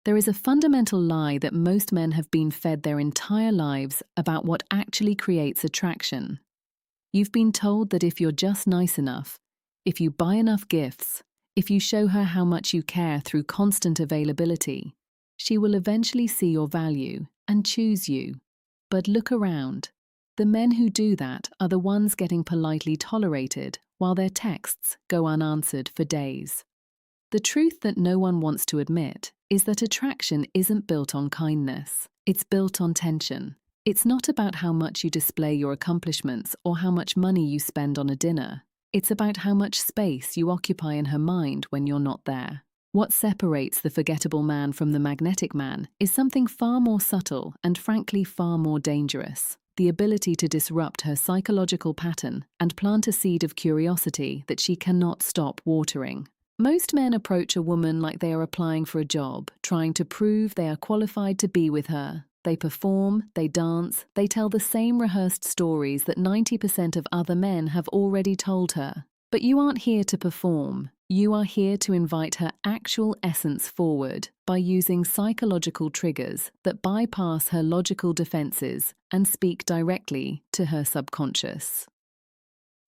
There is a fundamental lie that most men have been fed their entire lives about what actually creates attraction. You've been told that if you're just nice enough, if you buy enough gifts, if you show her how much you care through constant availability, she will eventually see your value and choose you. But look around. The men who do that are the ones getting politely tolerated while their texts go unanswered for days. The truth that no one wants to admit is that attraction isn't built on kindness. It's built on tension. It's not about how much you display your accomplishments or how much money you spend on a dinner. It's about how much space you occupy in her mind when you're not there. What separates the forgettable man from the magnetic man is something far more subtle and frankly far more dangerous: the ability to disrupt her psychological pattern and plant a seed of curiosity that she cannot stop watering. Most men approach a woman like they are applying for a job, trying to prove they are qualified to be with her. They perform, they dance, they tell the same rehearsed stories that 90% of other men have already told her. But you aren't here to perform. You are here to invite her actual essence forward by using psychological triggers that bypass her logical defenses and speak directly to her subconscious.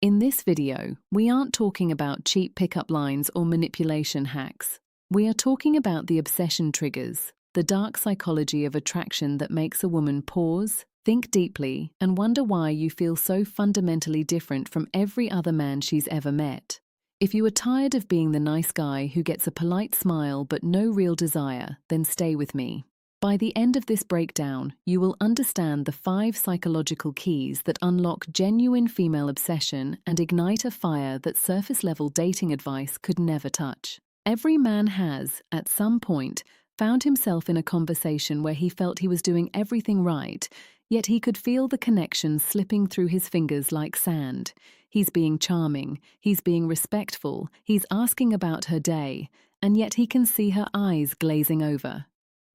In this video, we aren't talking about cheap pickup lines or manipulation hacks. We are talking about the obsession triggers, the dark psychology of attraction that makes a woman pause, think deeply, and wonder why you feel so fundamentally different from every other man she's ever met. If you are tired of being the nice guy who gets a polite smile but no real desire, then stay with me. By the end of this breakdown, you will understand the 5 psychological keys that unlock genuine female obsession and ignite a fire that surface-level dating advice could never touch. Every man has, at some point, found himself in a conversation where he felt he was doing everything right, yet he could feel the connection slipping through his fingers like sand. He's being charming, he's being respectful, he's asking about her day, and yet he can see her eyes glazing over.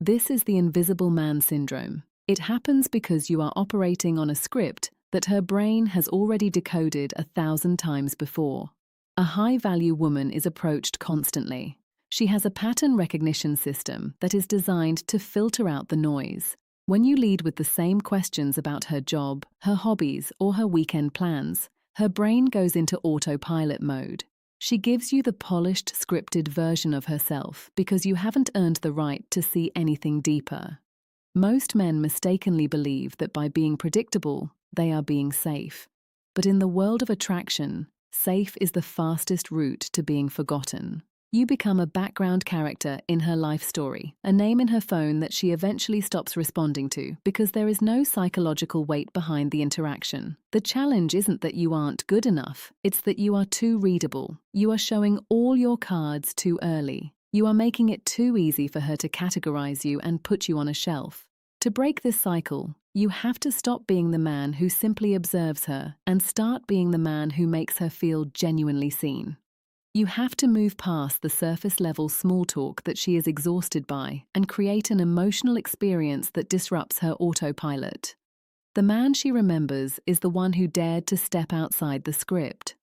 This is the invisible man syndrome. It happens because you are operating on a script that her brain has already decoded 1,000 times before. A high-value woman is approached constantly. She has a pattern recognition system that is designed to filter out the noise. When you lead with the same questions about her job, her hobbies, or her weekend plans, her brain goes into autopilot mode. She gives you the polished, scripted version of herself because you haven't earned the right to see anything deeper. Most men mistakenly believe that by being predictable, they are being safe. But in the world of attraction, safe is the fastest route to being forgotten. You become a background character in her life story, a name in her phone that she eventually stops responding to because there is no psychological weight behind the interaction. The challenge isn't that you aren't good enough, it's that you are too readable. You are showing all your cards too early. You are making it too easy for her to categorize you and put you on a shelf. To break this cycle, you have to stop being the man who simply observes her and start being the man who makes her feel genuinely seen. You have to move past the surface-level small talk that she is exhausted by and create an emotional experience that disrupts her autopilot. The man she remembers is the one who dared to step outside the script.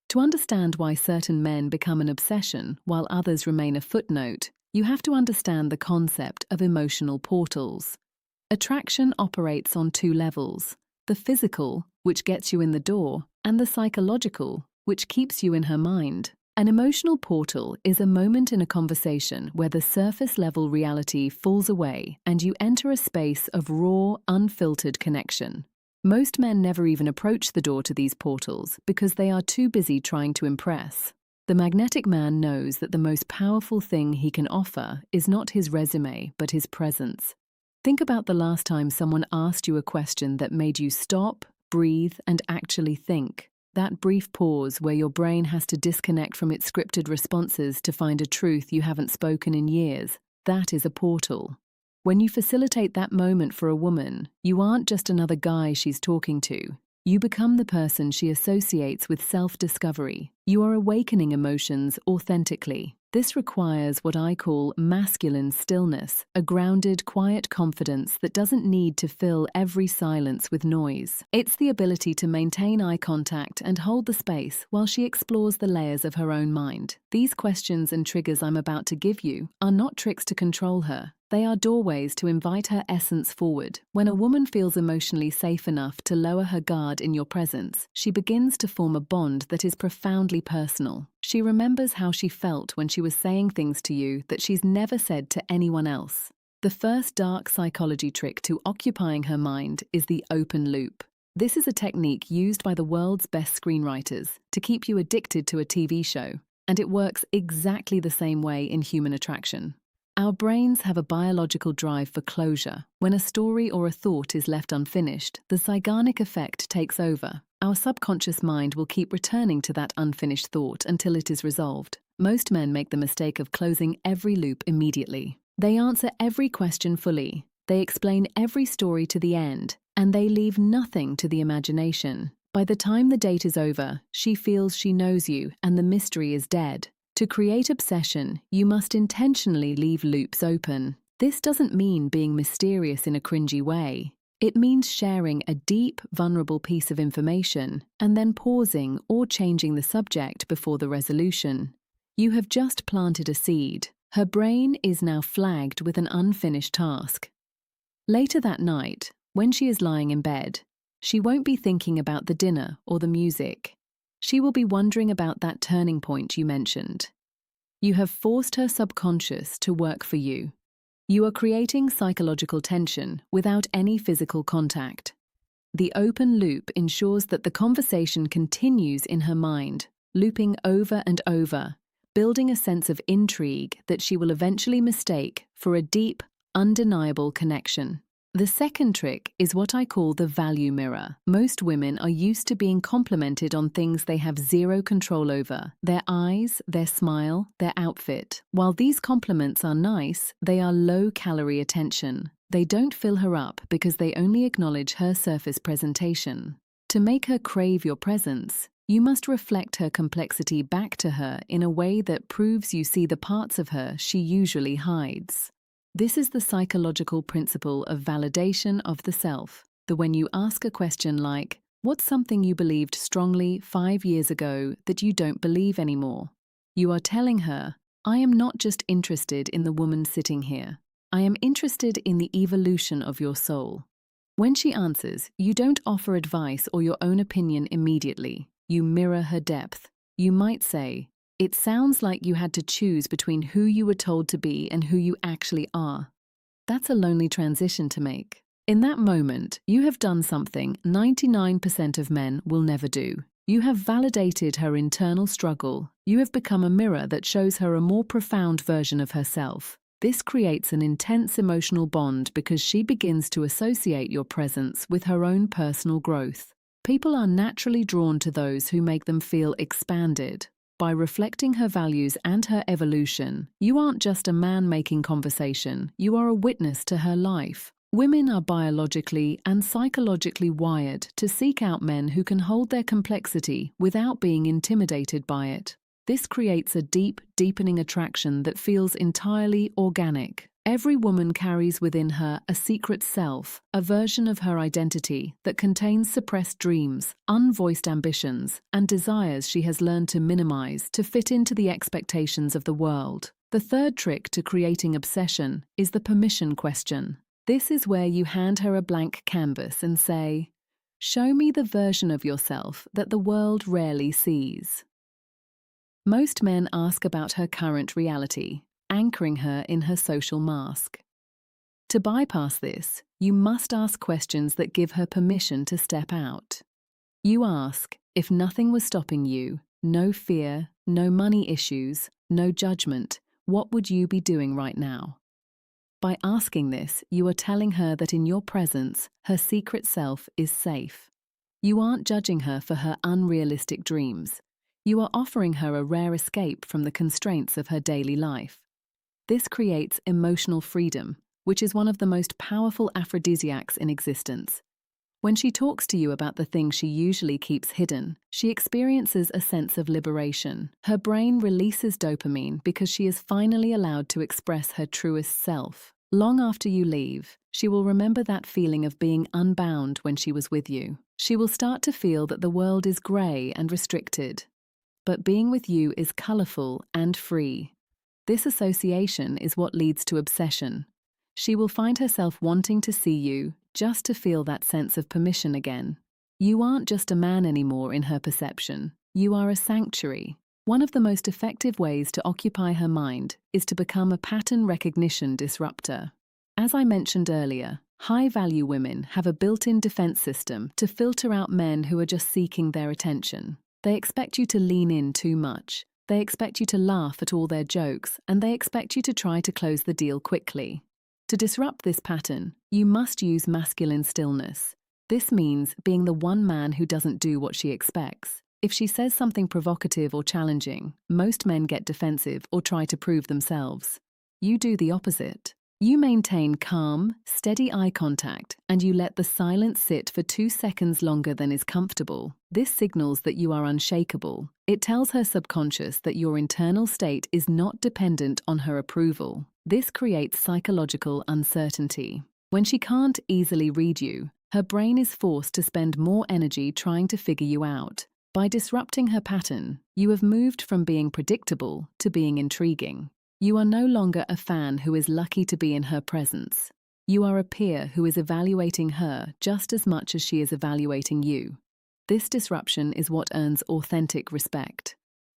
To understand why certain men become an obsession while others remain a footnote, you have to understand the concept of emotional portals. Attraction operates on 2 levels: the physical, which gets you in the door, and the psychological, which keeps you in her mind. An emotional portal is a moment in a conversation where the surface-level reality falls away and you enter a space of raw, unfiltered connection. Most men never even approach the door to these portals because they are too busy trying to impress. The magnetic man knows that the most powerful thing he can offer is not his resume, but his presence. Think about the last time someone asked you a question that made you stop, breathe, and actually think. That brief pause where your brain has to disconnect from its scripted responses to find a truth you haven't spoken in years, that is a portal. When you facilitate that moment for a woman, you aren't just another guy she's talking to. You become the person she associates with self-discovery. You are awakening emotions authentically. This requires what I call masculine stillness, a grounded, quiet confidence that doesn't need to fill every silence with noise. It's the ability to maintain eye contact and hold the space while she explores the layers of her own mind. These questions and triggers I'm about to give you are not tricks to control her. They are doorways to invite her essence forward. When a woman feels emotionally safe enough to lower her guard in your presence, she begins to form a bond that is profoundly personal. She remembers how she felt when she was saying things to you that she's never said to anyone else. The first dark psychology trick to occupying her mind is the open loop. This is a technique used by the world's best screenwriters to keep you addicted to a TV show, and it works exactly the same way in human attraction. Our brains have a biological drive for closure. When a story or a thought is left unfinished, the Zeigarnik effect takes over. Our subconscious mind will keep returning to that unfinished thought until it is resolved. Most men make the mistake of closing every loop immediately. They answer every question fully. They explain every story to the end, and they leave nothing to the imagination. By the time the date is over, she feels she knows you and the mystery is dead. To create obsession, you must intentionally leave loops open. This doesn't mean being mysterious in a cringy way. It means sharing a deep, vulnerable piece of information and then pausing or changing the subject before the resolution. You have just planted a seed. Her brain is now flagged with an unfinished task. Later that night, when she is lying in bed, she won't be thinking about the dinner or the music. She will be wondering about that turning point you mentioned. You have forced her subconscious to work for you. You are creating psychological tension without any physical contact. The open loop ensures that the conversation continues in her mind, looping over and over, building a sense of intrigue that she will eventually mistake for a deep, undeniable connection. The second trick is what I call the value mirror. Most women are used to being complimented on things they have zero control over: their eyes, their smile, their outfit. While these compliments are nice, they are low-calorie attention. They don't fill her up because they only acknowledge her surface presentation. To make her crave your presence, you must reflect her complexity back to her in a way that proves you see the parts of her she usually hides. This is the psychological principle of validation of the self. That when you ask a question like, "What's something you believed strongly 5 years ago that you don't believe anymore?" you are telling her, "I am not just interested in the woman sitting here. I am interested in the evolution of your soul." When she answers, you don't offer advice or your own opinion immediately. You mirror her depth. You might say, "It sounds like you had to choose between who you were told to be and who you actually are." That's a lonely transition to make. In that moment, you have done something 99% of men will never do. You have validated her internal struggle. You have become a mirror that shows her a more profound version of herself. This creates an intense emotional bond because she begins to associate your presence with her own personal growth. People are naturally drawn to those who make them feel expanded. By reflecting her values and her evolution, you aren't just a man making conversation, you are a witness to her life. Women are biologically and psychologically wired to seek out men who can hold their complexity without being intimidated by it. This creates a deep, deepening attraction that feels entirely organic. Every woman carries within her a secret self, a version of her identity that contains suppressed dreams, unvoiced ambitions, and desires she has learned to minimize to fit into the expectations of the world. The third trick to creating obsession is the permission question. This is where you hand her a blank canvas and say, "Show me the version of yourself that the world rarely sees." Most men ask about her current reality, anchoring her in her social mask. To bypass this, you must ask questions that give her permission to step out. You ask, if nothing was stopping you, no fear, no money issues, no judgment, what would you be doing right now? By asking this, you are telling her that in your presence, her secret self is safe. You aren't judging her for her unrealistic dreams. You are offering her a rare escape from the constraints of her daily life. This creates emotional freedom, which is one of the most powerful aphrodisiacs in existence. When she talks to you about the things she usually keeps hidden, she experiences a sense of liberation. Her brain releases dopamine because she is finally allowed to express her truest self. Long after you leave, she will remember that feeling of being unbound when she was with you. She will start to feel that the world is grey and restricted, but being with you is colourful and free. This association is what leads to obsession. She will find herself wanting to see you just to feel that sense of permission again. You aren't just a man anymore in her perception. You are a sanctuary. One of the most effective ways to occupy her mind is to become a pattern recognition disruptor. As I mentioned earlier, high-value women have a built-in defense system to filter out men who are just seeking their attention. They expect you to lean in too much. They expect you to laugh at all their jokes, and they expect you to try to close the deal quickly. To disrupt this pattern, you must use masculine stillness. This means being the one man who doesn't do what she expects. If she says something provocative or challenging, most men get defensive or try to prove themselves. You do the opposite. You maintain calm, steady eye contact, and you let the silence sit for 2 seconds longer than is comfortable. This signals that you are unshakable. It tells her subconscious that your internal state is not dependent on her approval. This creates psychological uncertainty. When she can't easily read you, her brain is forced to spend more energy trying to figure you out. By disrupting her pattern, you have moved from being predictable to being intriguing. You are no longer a fan who is lucky to be in her presence. You are a peer who is evaluating her just as much as she is evaluating you. This disruption is what earns authentic respect.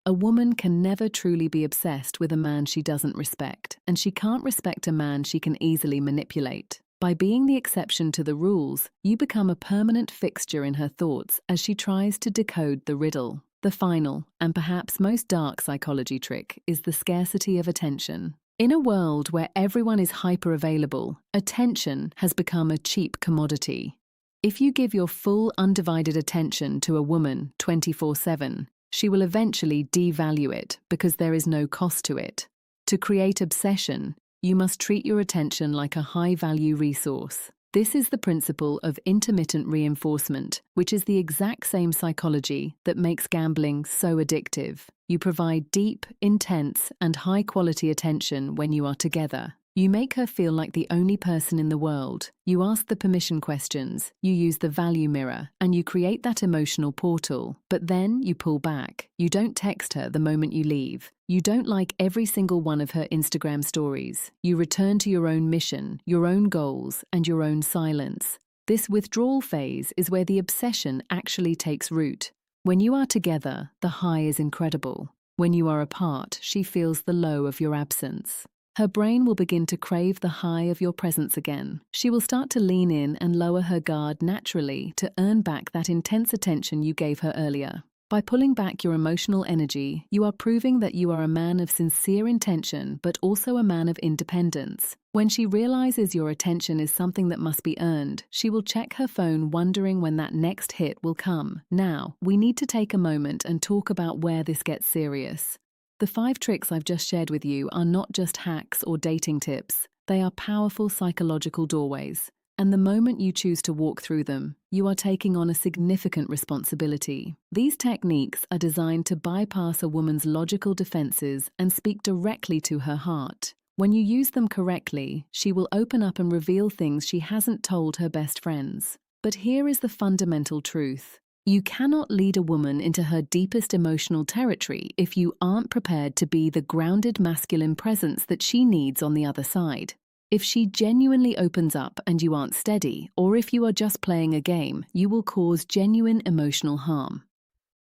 A woman can never truly be obsessed with a man she doesn't respect, and she can't respect a man she can easily manipulate. By being the exception to the rules, you become a permanent fixture in her thoughts as she tries to decode the riddle. The final, and perhaps most dark psychology trick, is the scarcity of attention. In a world where everyone is hyper-available, attention has become a cheap commodity. If you give your full, undivided attention to a woman 24/7, she will eventually devalue it because there is no cost to it. To create obsession, you must treat your attention like a high-value resource. This is the principle of intermittent reinforcement, which is the exact same psychology that makes gambling so addictive. You provide deep, intense, and high-quality attention when you are together. You make her feel like the only person in the world. You ask the permission questions, you use the value mirror, and you create that emotional portal. But then you pull back. You don't text her the moment you leave. You don't like every single one of her Instagram stories. You return to your own mission, your own goals, and your own silence. This withdrawal phase is where the obsession actually takes root. When you are together, the high is incredible. When you are apart, she feels the low of your absence. Her brain will begin to crave the high of your presence again. She will start to lean in and lower her guard naturally to earn back that intense attention you gave her earlier. By pulling back your emotional energy, you are proving that you are a man of sincere intention, but also a man of independence. When she realizes your attention is something that must be earned, she will check her phone wondering when that next hit will come. Now, we need to take a moment and talk about where this gets serious. The 5 tricks I've just shared with you are not just hacks or dating tips. They are powerful psychological doorways. And the moment you choose to walk through them, you are taking on a significant responsibility. These techniques are designed to bypass a woman's logical defenses and speak directly to her heart. When you use them correctly, she will open up and reveal things she hasn't told her best friends. But here is the fundamental truth. You cannot lead a woman into her deepest emotional territory if you aren't prepared to be the grounded masculine presence that she needs on the other side. If she genuinely opens up and you aren't steady, or if you are just playing a game, you will cause genuine emotional harm.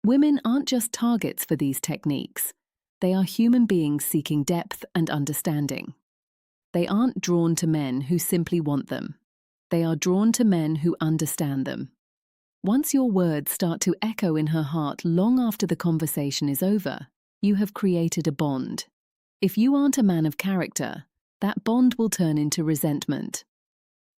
Women aren't just targets for these techniques. They are human beings seeking depth and understanding. They aren't drawn to men who simply want them. They are drawn to men who understand them. Once your words start to echo in her heart long after the conversation is over, you have created a bond. If you aren't a man of character, that bond will turn into resentment.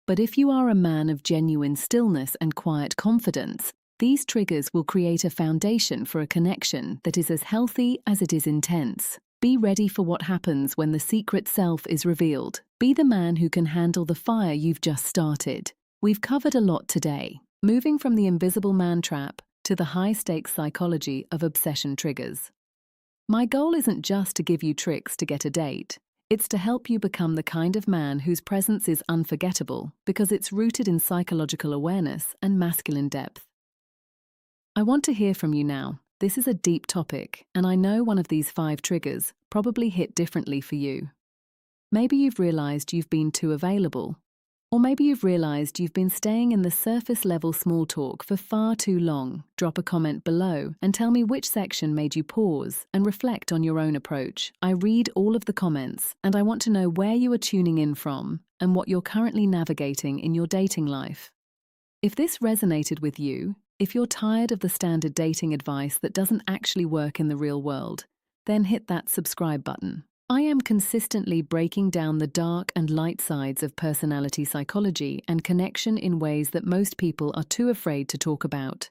But if you are a man of genuine stillness and quiet confidence, these triggers will create a foundation for a connection that is as healthy as it is intense. Be ready for what happens when the secret self is revealed. Be the man who can handle the fire you've just started. We've covered a lot today. moving from the invisible man trap to the high-stakes psychology of obsession triggers. My goal isn't just to give you tricks to get a date. It's to help you become the kind of man whose presence is unforgettable because it's rooted in psychological awareness and masculine depth. I want to hear from you now. This is a deep topic, and I know one of these 5 triggers probably hit differently for you. Maybe you've realized you've been too available, or maybe you've realized you've been staying in the surface-level small talk for far too long. Drop a comment below and tell me which section made you pause and reflect on your own approach. I read all of the comments, and I want to know where you are tuning in from and what you're currently navigating in your dating life. If this resonated with you, if you're tired of the standard dating advice that doesn't actually work in the real world, then hit that subscribe button. I am consistently breaking down the dark and light sides of personality psychology and connection in ways that most people are too afraid to talk about.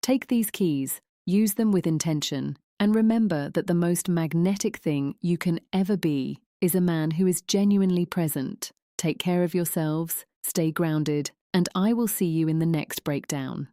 Take these keys, use them with intention, and remember that the most magnetic thing you can ever be is a man who is genuinely present. Take care of yourselves, stay grounded, and I will see you in the next breakdown.